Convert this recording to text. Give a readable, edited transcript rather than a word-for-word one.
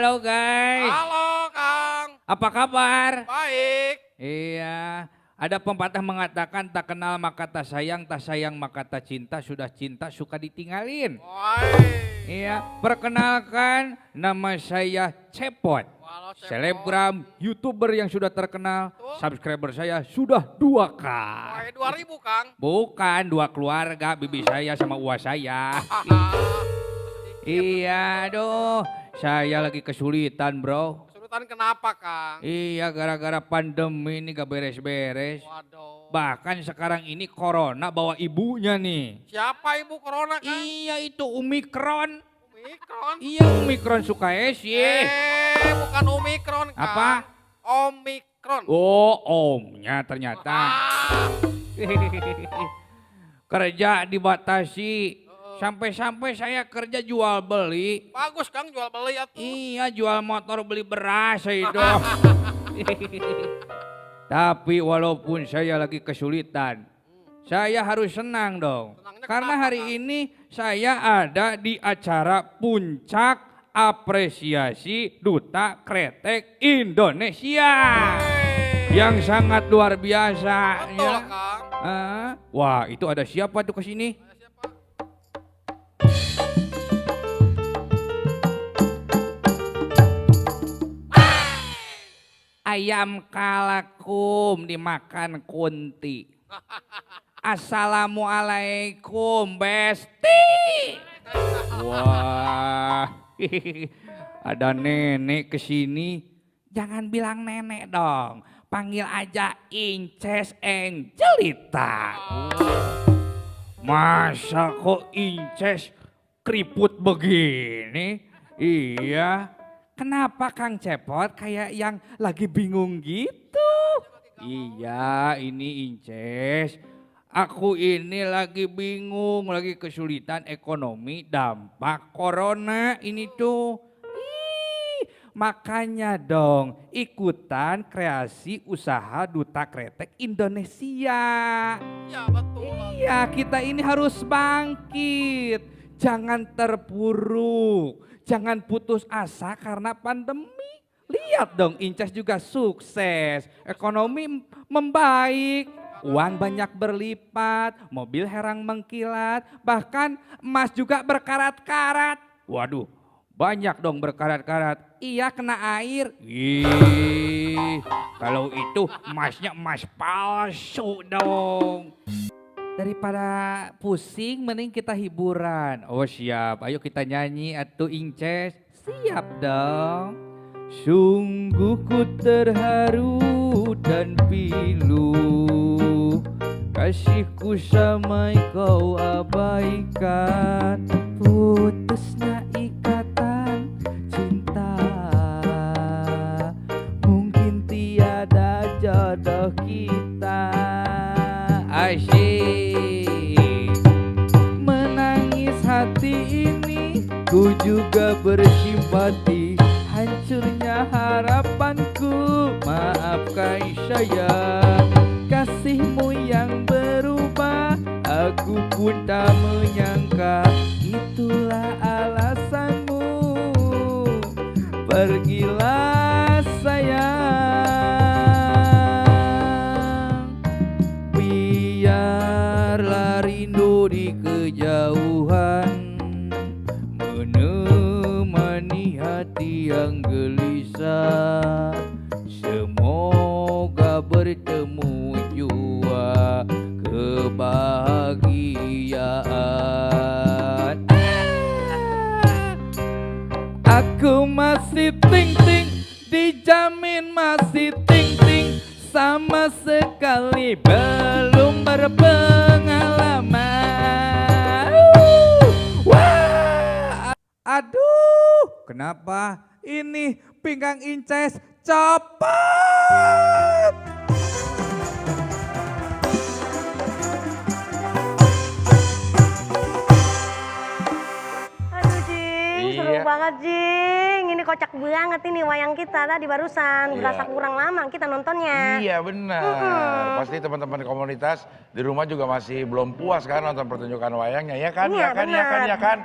Halo guys. Halo Kang. Apa kabar? Baik. Iya. Ada pepatah mengatakan tak kenal maka tak sayang maka tak cinta suka ditinggalin. Woi. Iya, perkenalkan nama saya Cepot. Halo, Cepot. Selebgram, YouTuber yang sudah terkenal. Betul. Subscriber saya sudah 2K. Woi 2000 Kang. Bukan, 2 keluarga, bibi saya sama uwa saya. Iya, aduh, saya lagi kesulitan bro. Kesulitan kenapa Kang? Iya, gara-gara pandemi ini gak beres-beres. Waduh. Bahkan sekarang ini corona bawa ibunya nih. Siapa ibu corona Kang? Iya, itu Omikron. Omikron. Iya, Omikron suka SY. Bukan Omikron Kang. Apa? Omikron. Oh, omnya ternyata. Ah. Kerja dibatasi. Sampai-sampai saya kerja jual beli. Bagus Kang jual beli atuh. Iya, jual motor beli beras itu. Tapi walaupun saya lagi kesulitan, saya harus senang dong. Senangnya Karena kenapa, hari Kang? ini saya ada di acara puncak apresiasi Duta Kretek Indonesia. Yang sangat luar biasa. Betul Ya. Kang. Wah, itu ada siapa tuh kesini? Siapa? Ayam kalakum dimakan kunti. Assalamualaikum Besti. Wah, ada nenek kesini. Jangan bilang nenek dong, panggil aja Inces Angelita. Masa kok Inces keriput begini? Iya. Kenapa Kang Cepot kayak yang lagi bingung gitu? Iya, ini Inces. Aku ini lagi bingung, lagi kesulitan ekonomi dampak corona ini tuh. Makanya dong ikutan kreasi usaha Duta Kretek Indonesia. Iya betul. Iya, kita ini harus bangkit. Jangan terpuruk. Jangan putus asa karena pandemi. Lihat dong Inces juga sukses. Ekonomi membaik. Uang banyak berlipat. Mobil herang mengkilat. Bahkan emas juga berkarat-karat. Waduh, banyak dong berkarat-karat. Iya, kena air. Ih, kalau itu emasnya emas palsu dong. Daripada pusing mending kita hiburan. Oh siap, ayo kita nyanyi atuh Inces. Siap dong. Sungguh ku terharu dan pilu, kasihku samai kau abaikan. Putusnya ikatan cinta, mungkin tiada jodoh kita. Asyik menangis hati ini, ku juga bersimpati. Hancurnya harapanku, maafkan saya. Kasihmu yang berubah, aku pun tak menyangka. Itulah alasanmu, pergilah sayang. Biarlah rindu di kejauhan menemani hati yang gelisah. Semoga bertemu jua kebahagiaan. Aku masih ting-ting, dijamin masih ting-ting. Sama sekali belum berpengalaman. Wah, aduh, kenapa ini pinggang Inces copot? Aduh Jing, seru banget Jing. Ini kocak banget ini wayang kita tadi barusan. Berasa kurang lama kita nontonnya. Iya benar. Pasti teman-teman komunitas di rumah juga masih belum puas kan nonton pertunjukan wayangnya ya kan? Iya, Ya kan? Ya kan? benar. Ya kan?